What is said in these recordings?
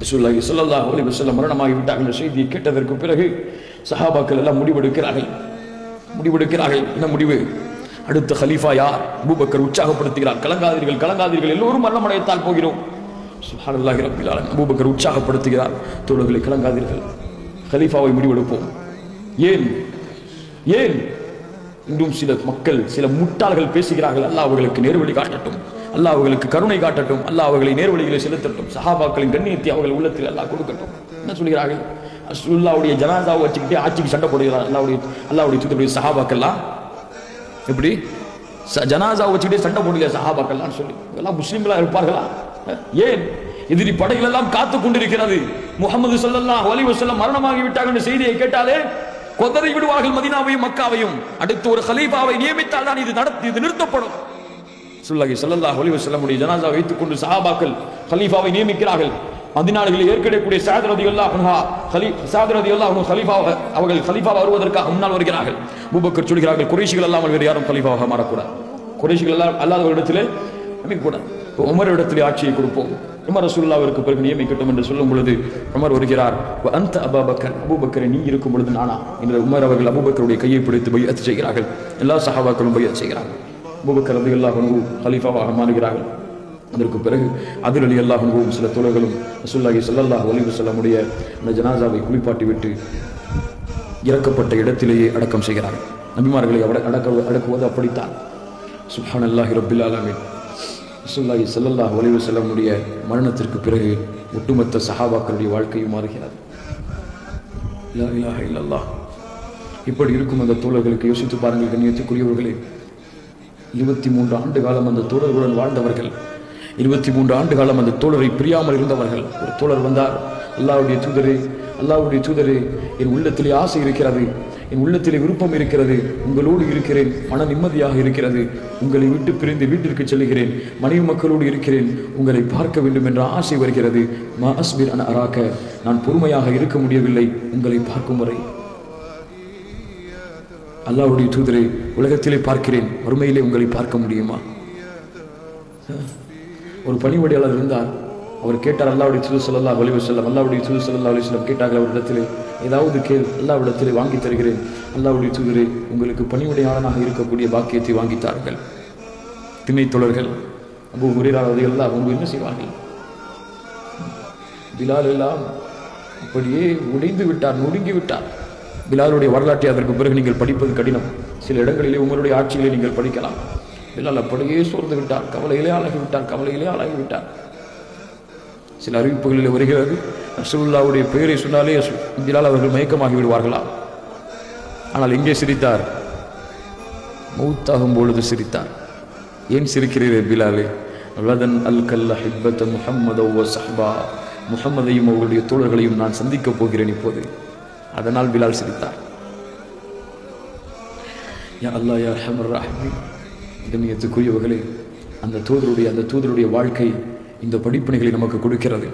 ரசூலுல்லாஹி ஸல்லல்லாஹு அலைஹி வஸல்லம் மரணமாகி விட்டார்கள் செய்தியை கேட்டதற்கு பிறகு சஹாபாக்கள் எல்லாம் முடிவெடுக்கிறார்கள். என்ன முடிவு? அடுத்த ஹலீஃபா யார்? அபூபக்கர் உற்சாகப்படுத்துகிறார். கலங்காதீர்கள், எல்லோரும் மரணமடையத்தான் போகிறோம். சுப்ஹானல்லாஹி ரப்பில் ஆலமீன். அபூபக்கர் உற்சாகப்படுத்துகிறார், தோழர்களே கலங்காதீர்கள், ஹலீஃபாவை முடிவெடுப்போம். ஏன் இன்றும் சில மக்கள், சில முட்டாள்கள் பேசுகிறார்கள், அல்லாஹ் அவர்களுக்கு நேர்வழி காட்டட்டும், அல்லாஹ் அவர்களுக்கு கருணை காட்டட்டும், அல்லாஹ் அவர்களை நேர்வழிகளை செலுத்தட்டும், சஹாபாக்களின் கண்ணியத்தை அவர்கள் உள்ளத்தில் அல்லாஹ் கொடுக்கட்டும். என்ன சொல்கிறார்கள்? ரசூலுல்லாஹ்வுடைய ஜனாஸாவை வச்சுக்கிட்டே ஆட்சிக்கு சண்டை போடுகிறார் அல்லாஹ்வுடைய தூதருடைய சஹாபாக்கள்லாம். எப்படி ஜனாஸாவை வச்சுக்கிட்டே சண்டை போடுகிறார் சஹாபாக்கள்லாம் சொல்லி எல்லாம் முஸ்லிம்களா இருப்பார்களா? ஏன் எதிரி படைகள் எல்லாம் காத்துக் கொண்டிருக்கிறது. முஹம்மது ஸல்லல்லாஹு அலைஹி வஸல்லம் மரணமாகி விட்டார்கள் என்ற செய்தியை கேட்டாலே கொதறி விடுவார்கள் மதீனாவையும் மக்காவையும். அடுத்து ஒரு கலீஃபாவை நியமித்தால் தான் இது நிறுத்தப்படும். ஸல்லல்லாஹு அலைஹி வஸல்லம் உடைய ஜனாஸா வைத்துக் கொண்டு சஹாபாக்கள் கலீஃபாவை நியமிக்கிறார்கள். மதீனாவில் ஏற்கனவே ஸஅத் ரலியல்லாஹு அன்ஹு அவர்கள் கலீஃபாவாக வருவதற்காக முன்னால் வருகிறார்கள். அபூபக்கர் சொல்கிறார்கள், குறைஷிகள் அல்லாமல் வேறு யாரும் கலீஃபாவாக மாறக்கூடாது, குறைஷிகள் அல்லாதவரிடத்திலே கூடாது, உமர் இடத்திலே ஆட்சியை கொடுப்போம், உமர் ரசூலுல்லாஹ்விற்கு பிறகு நியமிக்கட்டும் என்று சொல்லும் பொழுது உமர் வருகிறார். அந்த அபூபக்கரை நீ இருக்கும் பொழுது நானா என்று உமர் அவர்கள் அபூபக்கருடைய கையை பிடித்து பைஅத் செய்கிறார்கள். எல்லா சஹாபாக்களும் பைஅத் செய்கிறார்கள். அபூபக்கர் ரலியல்லாஹு அன்ஹு கலீஃபாவாக மாறுகிறார்கள். அதற்கு பிறகு அதில் ரலியல்லாஹு அன்ஹு சில தோழர்களும் ரசூலுல்லாஹி ஸல்லல்லாஹு அலைஹி வஸல்லம் உடைய அந்த ஜனாஸாவை குளிப்பாட்டி விட்டு இறக்கப்பட்ட இடத்திலேயே அடக்கம் செய்கிறார்கள். நபிமார்களை அடக்குவது அப்படித்தான். சுப்ஹானல்லாஹி ரப்பில் ஆலமீன். ரசூலுல்லாஹி ஸல்லல்லாஹு அலைஹி வஸல்லம் உடைய மரணத்திற்கு பிறகு ஒட்டுமொத்த சஹாபாக்களுடைய வாழ்க்கையும் மாறுகிறது. லா இலாஹா இல்லல்லாஹ். இப்படி இருக்கும் அந்த தோழர்களுக்கு யோசித்து பாருங்கள் கண்ணியத்துக்குரியவர்களே. 23 ஆண்டு காலம் அந்த தோழர்களுடன் வாழ்ந்தவர்கள், 23 ஆண்டு காலம் அந்த தோழரை பிரியாமல் இருந்தவர்கள். ஒரு தோழர் வந்தார், அல்லாஹ்வுடைய தூதரே, என் உள்ளத்திலே ஆசை இருக்கிறது, என் உள்ளத்திலே விருப்பம் இருக்கிறது, உங்களோடு இருக்கிறேன், மன நிம்மதியாக இருக்கிறது, உங்களை விட்டு பிரிந்து வீட்டிற்கு செல்கிறேன், மனைவி மக்களோடு இருக்கிறேன், உங்களை பார்க்க வேண்டும் என்ற ஆசை வருகிறது. மா அஸ்பிர் அன் அராக்க, நான் பொறுமையாக இருக்க முடியவில்லை உங்களை பார்க்கும் வரை. அல்லாஹ்வுடைய தூதரே, உலகத்திலே பார்க்கிறேன், வறுமையிலே உங்களை பார்க்க முடியுமா? ஒரு பணிவடையாளர் இருந்தார். அவர் கேட்டார், அல்லாஹ்வுடைய தூதர் ஸல்லல்லாஹு அலைஹி வஸல்லம், அல்லாஹ்வுடைய தூதர் ஸல்லல்லாஹு அலைஹி வஸல்லம் கேட்டார்கள் அவரிடத்திலே, ஏதாவது கேள், அல்லாஹ்விடத்திலே வாங்கி தருகிறேன். அல்லாஹ்வுடைய தூதரே, உங்களுக்கு பணிவடையாளனாக இருக்கக்கூடிய பாக்கியத்தை வாங்கித்தார்கள். திண்ணை தோழர்கள் அபூ ஹுரைரா ரலியல்லாஹு அன்ஹு என்ன செய்வார்கள்? பிலால் எல்லாம் அப்படியே உடைந்து விட்டார், நொறுங்கி விட்டார். பிலாலுடைய வரலாற்றை அதற்கு பிறகு நீங்கள் படிப்பது கடினம். சில இடங்களிலே உங்களுடைய ஆட்சிகளை நீங்கள் படிக்கலாம். பிலால் அப்படியே சோர்ந்து விட்டார், கவலையிலே ஆளாகிவிட்டார். சில அறிவிப்புகளில் வருகிறது, ரசூலுல்லாஹ்வுடைய பெயரை சொன்னாலே பிலால் அவர்கள் மயக்கமாகி விடுவார்களா. ஆனால் எங்கே சிரித்தார்? மௌத்தாகும் பொழுது சிரித்தார். ஏன் சிரிக்கிறீர்கள் பிலாலே? ரதன் அல் கல்ல ஹிப்பத முஹம்மத வ ஸஹ்பா, முஹம்மதையும் அவர்களுடைய தோழர்களையும் நான் சந்திக்கப் போகிறேன் இப்போது. அதனால் பிலால் சிரித்தார். யா அல்லாஹ் யா அர்ஹமர் ராஹிமீன். கண்ணியத்துக்குரியவர்களே, அந்த தூதருடைய வாழ்க்கை இந்த படிப்பினைகளை நமக்கு கொடுக்கிறது.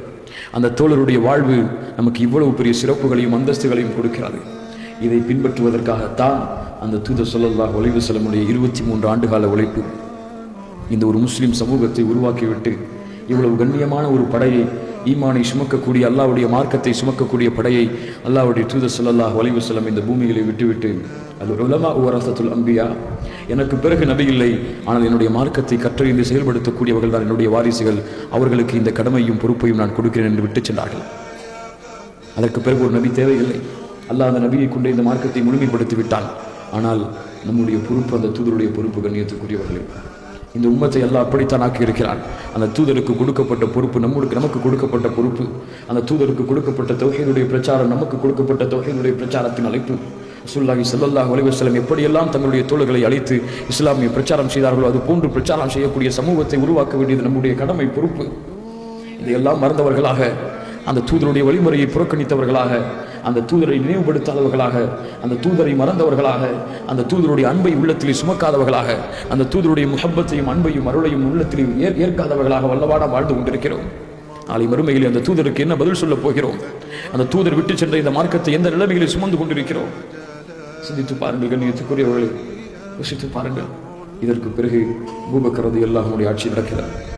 அந்த தோழருடைய வாழ்வு நமக்கு இவ்வளவு பெரிய சிறப்புகளையும் அந்தஸ்துகளையும் கொடுக்கிறது. இதை பின்பற்றுவதற்காகத்தான் அந்த தூதர் ஸல்லல்லாஹு அலைஹி வஸல்லம் 23 ஆண்டுகால உழைப்பு. இந்த ஒரு முஸ்லிம் சமூகத்தை உருவாக்கிவிட்டு இவ்வளவு கண்ணியமான ஒரு படையை, ஈமானை சுமக்கக்கூடிய, அல்லாஹ்வுடைய மார்க்கத்தை சுமக்கக்கூடிய படையை அல்லாஹ்வுடைய தூதர் ஸல்லல்லாஹு அலைஹி வஸல்லம் இந்த பூமிகளை விட்டுவிட்டு, அல் உலமா வரஸத்துல் அன்பியா, எனக்கு பிறகு நபி இல்லை, ஆனால் என்னுடைய மார்க்கத்தை கற்றறிந்து செயல்படுத்தக்கூடியவர்கள் தான் என்னுடைய வாரிசுகள், அவர்களுக்கு இந்த கடமையும் பொறுப்பையும் நான் கொடுக்கிறேன் என்று விட்டு சென்றார்கள். அதற்கு பிறகு ஒரு நபி தேவையில்லை. அல்லாஹ் அந்த நபியை கொண்டு இந்த மார்க்கத்தை முழுமைப்படுத்தி விட்டான். ஆனால் நம்முடைய பொறுப்பு அந்த தூதருடைய பொறுப்பு. கண்ணியத்துக்குரியவர்களே, இந்த உம்மத்தை அல்லாஹ் அப்படித்தான் ஆக்கி இருக்கிறான். அந்த தூதருக்கு கொடுக்கப்பட்ட பொறுப்பு நமக்கு கொடுக்கப்பட்ட பொறுப்பு. அந்த தூதருக்கு கொடுக்கப்பட்ட தௌஹீதுடைய பிரச்சாரம் நமக்கு கொடுக்கப்பட்ட தௌஹீதுடைய பிரச்சாரத்தின் அழைப்பு. ரசூலுல்லாஹி ஸல்லல்லாஹு அலைஹி வஸல்லம் எப்படியெல்லாம் தங்களுடைய தோழர்களை அழைத்து இஸ்லாமிய பிரச்சாரம் செய்தார்களோ அது போன்று பிரச்சாரம் செய்யக்கூடிய சமூகத்தை உருவாக்க வேண்டியது நம்முடைய கடமை, பொறுப்பு. இதையெல்லாம் மறந்தவர்களாக, அந்த தூதருடைய வழிமுறையை புறக்கணித்தவர்களாக, அந்த தூதரை நினைவுபடுத்தாதவர்களாக, அந்த தூதரை மறந்தவர்களாக, அந்த தூதருடைய அன்பை உள்ளத்திலே சுமக்காதவர்களாக, அந்த தூதருடைய முஹப்பத்தையும் அன்பையும் அருளையும் உள்ளத்திலே ஏற்காதவர்களாக வல்லவாட வாழ்ந்து கொண்டிருக்கிறோம். நாளை மறுமையில் அந்த தூதருக்கு என்ன பதில் சொல்ல போகிறோம்? அந்த தூதர் விட்டு சென்ற இந்த மார்க்கத்தை எந்த நிலைமைகளில் சுமந்து கொண்டிருக்கிறோம்? சிந்தித்து பாருங்கள் கண்ணியத்துக்குரியவர்களே, யோசித்து பாருங்கள். இதற்கு பிறகு அபூபக்கர் ரலியல்லாஹு அன்ஹு ஆட்சி நடக்கிறது.